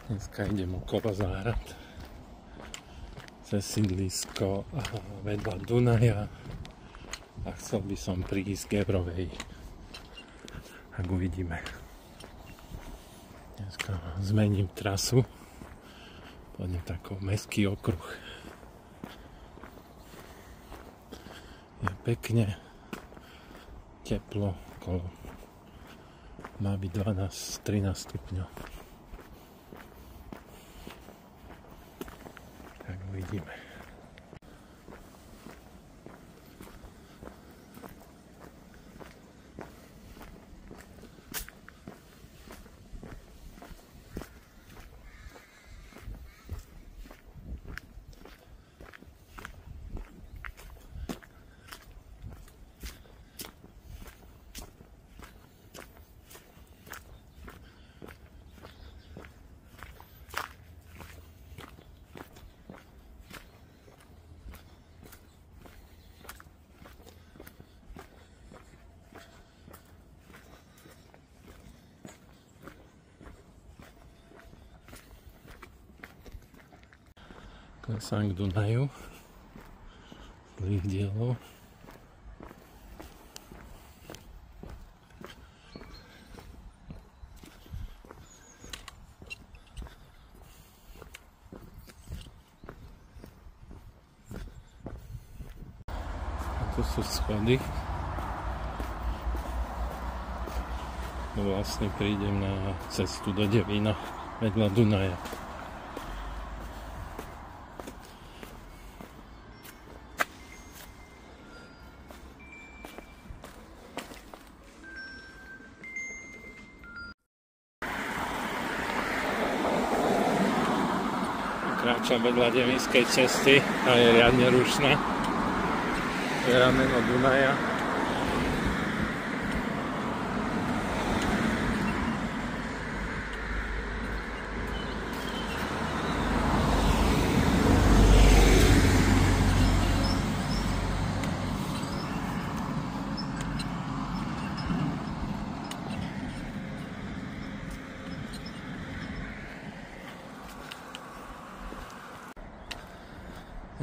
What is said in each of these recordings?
Dneska idem okolo záhrad cez sídlisko vedľa Dunaja a chcel by som prísť k Gebrovej. Tak uvidíme. Dneska zmením trasu. Pôjdem taký mestský okruh. Je pekne teplo, okolo má byť 12-13 stupňov. Tak uvidíme. Klesám k Dunaju zlých dielov. A tu sú schody. Vlastne prídem na cestu do Devína vedľa Dunaja. Kráčam vedľa Devínskej cesty a je riadne rušná. Je rameno Dunaja.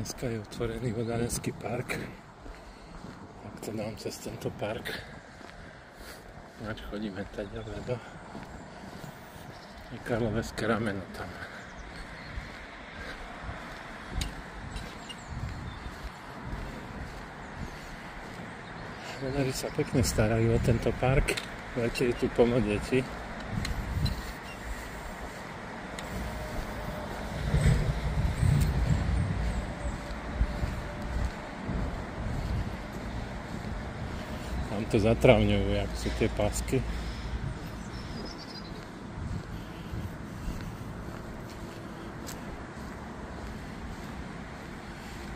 Dneska je otvorený vodárenský park. Tak to dám cez tento park. Ináč chodíme tady do Karloveské rameno tam. Vodári sa pekne starajú o tento park. Viete, je tu plno detí. To zatravňujú, jak sú tie pásky.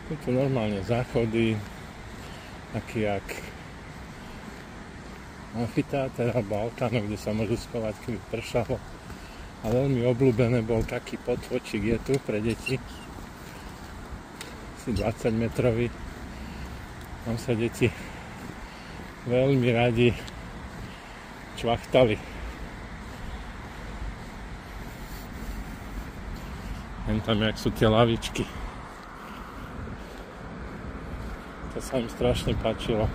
Tu sú normálne záchody, taký jak amfiteáter alebo altano, kde sa môžu schovať, keby pršalo. A veľmi obľúbené bol taký potvočík, je tu pre deti. Asi 20 metrový. Tam sa deti veľmi radi čvachtali. Jen tam, jak sú tie lavičky. To sa im strašne páčilo.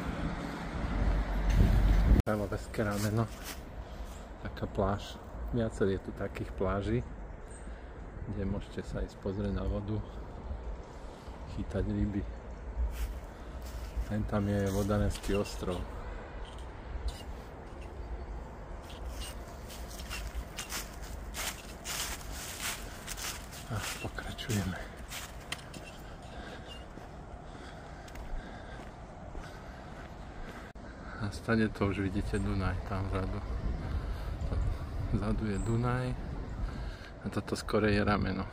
Karloveské rameno. Taká pláž. Viacej je tu takých pláží, kde môžete sa ísť pozrieť na vodu, chytať ryby. Len tam je Vodárenský ostrov. A pokračujeme. A stade to už vidíte Dunaj tam vzadu. Vzadu je Dunaj a toto skoro je rameno.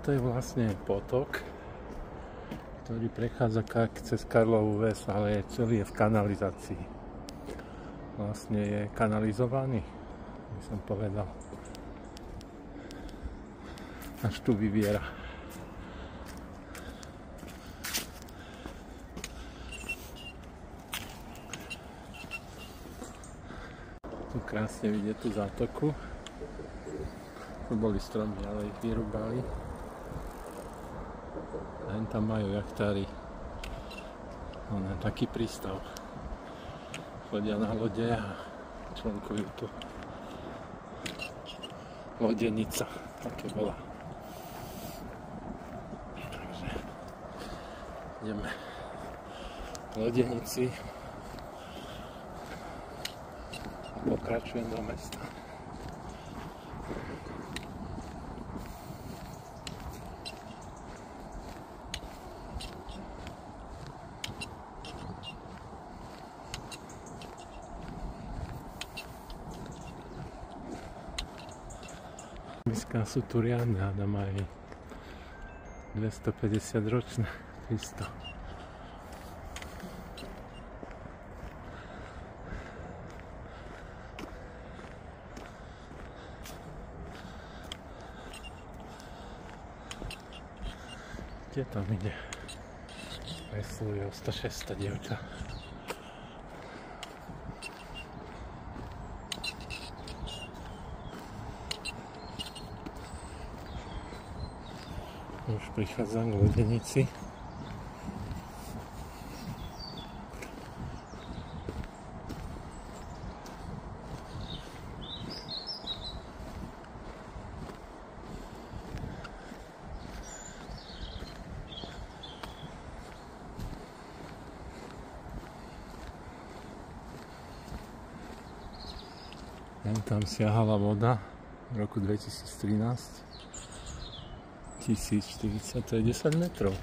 toto je vlastne potok, ktorý prechádza cez Karlovú Ves, ale celý je v kanalizácii. Vlastne je kanalizovaný, by som povedal. Až tu vyviera. Tu krásne vidieť tú zátoku. Tu boli stromy, ale ich vyrúbali. A tam majú jachtári taký prístav. Chodia na lode a člnkujú tu. Lodenica, také bola. Takže ideme v lodenici a pokračujem do mesta. Miská sú tu riadne, hádam aj 250 ročné, 300. Kde tam ide? Vesluje o 106 dievča. Už prichádzam k lodenici. Tam siahala voda v roku 2013. 1040, to je 10 metrov.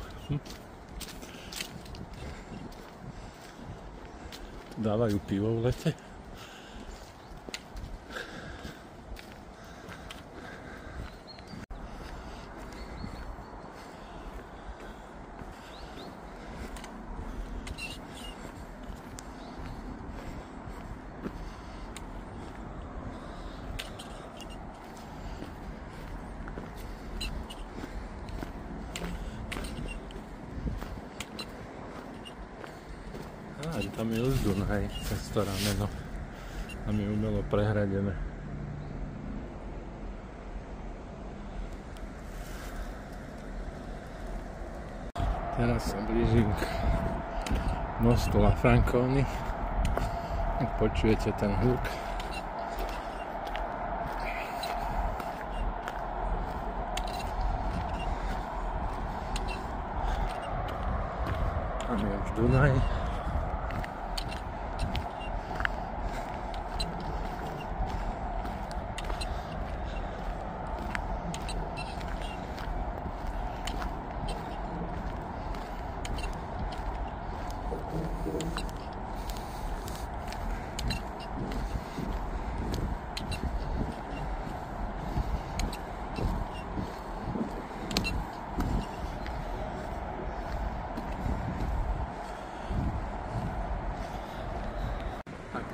Dávajú pivo v lete. Tam je už Dunaj, cez to rameno. Tam je umelo prehradené. Teraz sa blížim k mostu La Franconi. Počujete ten hluk. Tam je už Dunaj.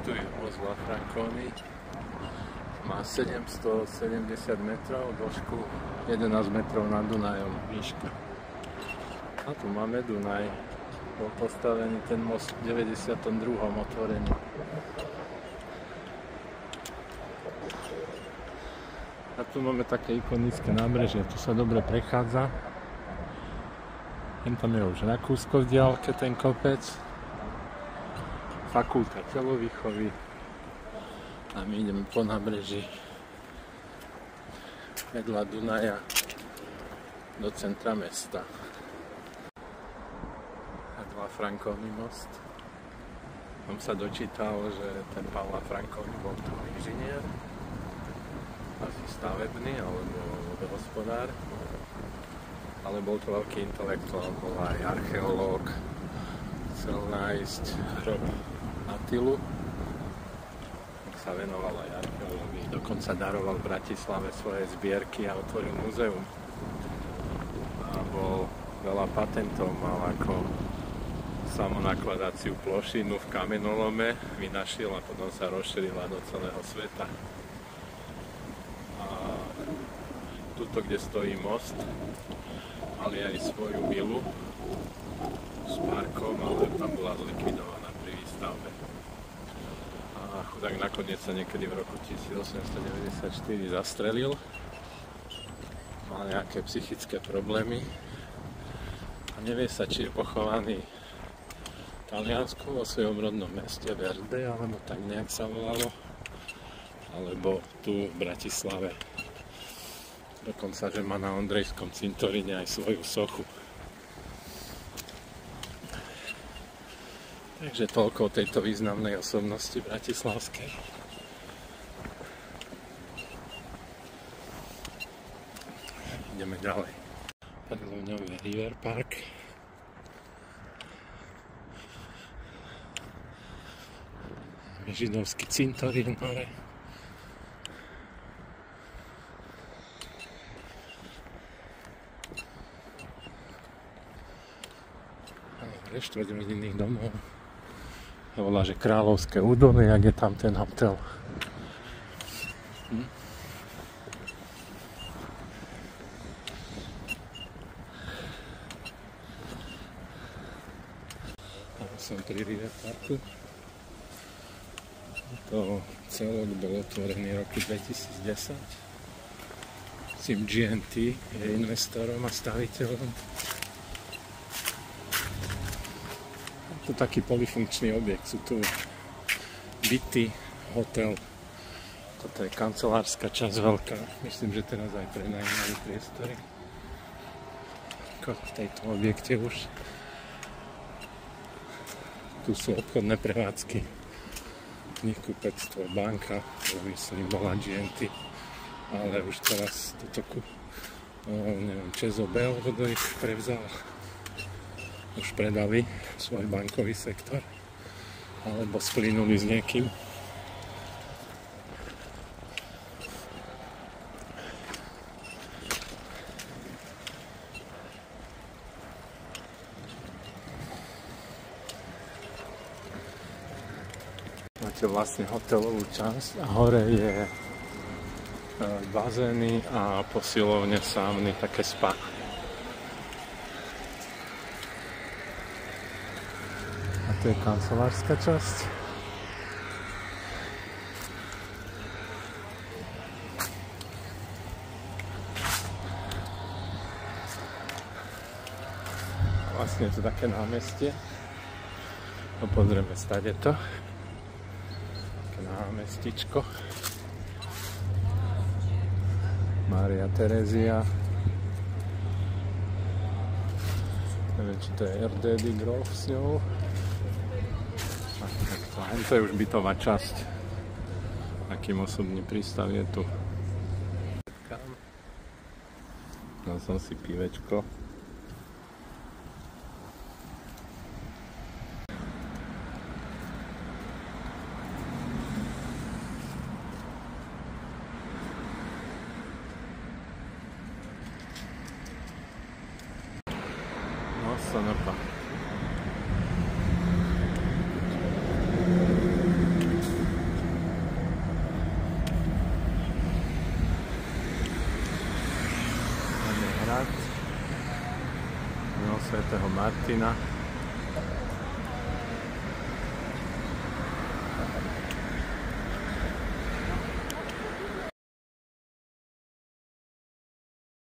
Tu je most La Franconi, má 770 metrov, dĺžku 11 metrov nad Dunajom výška. A tu máme Dunaj, bol postavený ten most v 92. otvorení. A tu máme také ikonické nábrežie, tu sa dobre prechádza. Tam je už Rakúsko v diaľke, ten kopec. Fakulta telovýchovy a my ideme po nábreží vedľa Dunaja do centra mesta. A La Franconi most. Tam sa dočítal, že ten pán La Franconi bol tu inžinier, asi stavebný alebo hospodár, ale bol to veľký intelektuál, bol aj archeológ, chcel nájsť hrob Attilu, tak sa venoval aj archeológii, dokonca daroval v Bratislave svoje zbierky a otvoril múzeum. veľa patentov, mal ako samonakladaciu plošinu v kamenolome, vynašiel a potom sa rozšírila do celého sveta. A tuto, kde stojí most, mali aj svoju vilu s parkom, ale tam bola zlikvidovaná pri výstavbe. A chudák nakoniec sa niekedy v roku 1894 zastrelil, mal nejaké psychické problémy a nevie sa, či je pochovaný v Taliansku vo svojom rodnom meste Verde, alebo tak nejak sa volalo, alebo tu v Bratislave. Dokonca, že má na Ondrejskom cintoríne aj svoju sochu. Takže toľko o tejto významnej osobnosti bratislavskej. Ideme ďalej. Predlovňový River Park. Židovský cintorín hore. Štvrť rodinných domov. Volá, že Kráľovské údolie, jak je tam ten hotel. Som pri River Parku. To celok bol otvorený roku 2010. Sim GNT je investorom a staviteľom. To je taký polyfunkčný objekt. Sú tu byty, hotel. Toto je kancelárska časť veľká. Myslím, že teraz aj prenajímajú priestory. Ako v tejto objekte už. Tu sú obchodné prevádzky. Knihkupectvo, banka, to myslím bola GNT. Ale už teraz toto neviem, ČSOB, kto ich prevzal. Už predali svoj bankový sektor alebo splínuli s niekým. Máte vlastne hotelovú časť a hore je bazény a posilovne, sauny, také spa. To je kancelárska časť. Vlastne je to také námestie. No pozrieme, stade to. Také námestičko. Mária Terezia. Neviem, či to je RDD Grove s ňou. To je už bytová časť. Akým osobný prístav je tu. Dal som si pivečko. No, sa napá. Svätého Martina.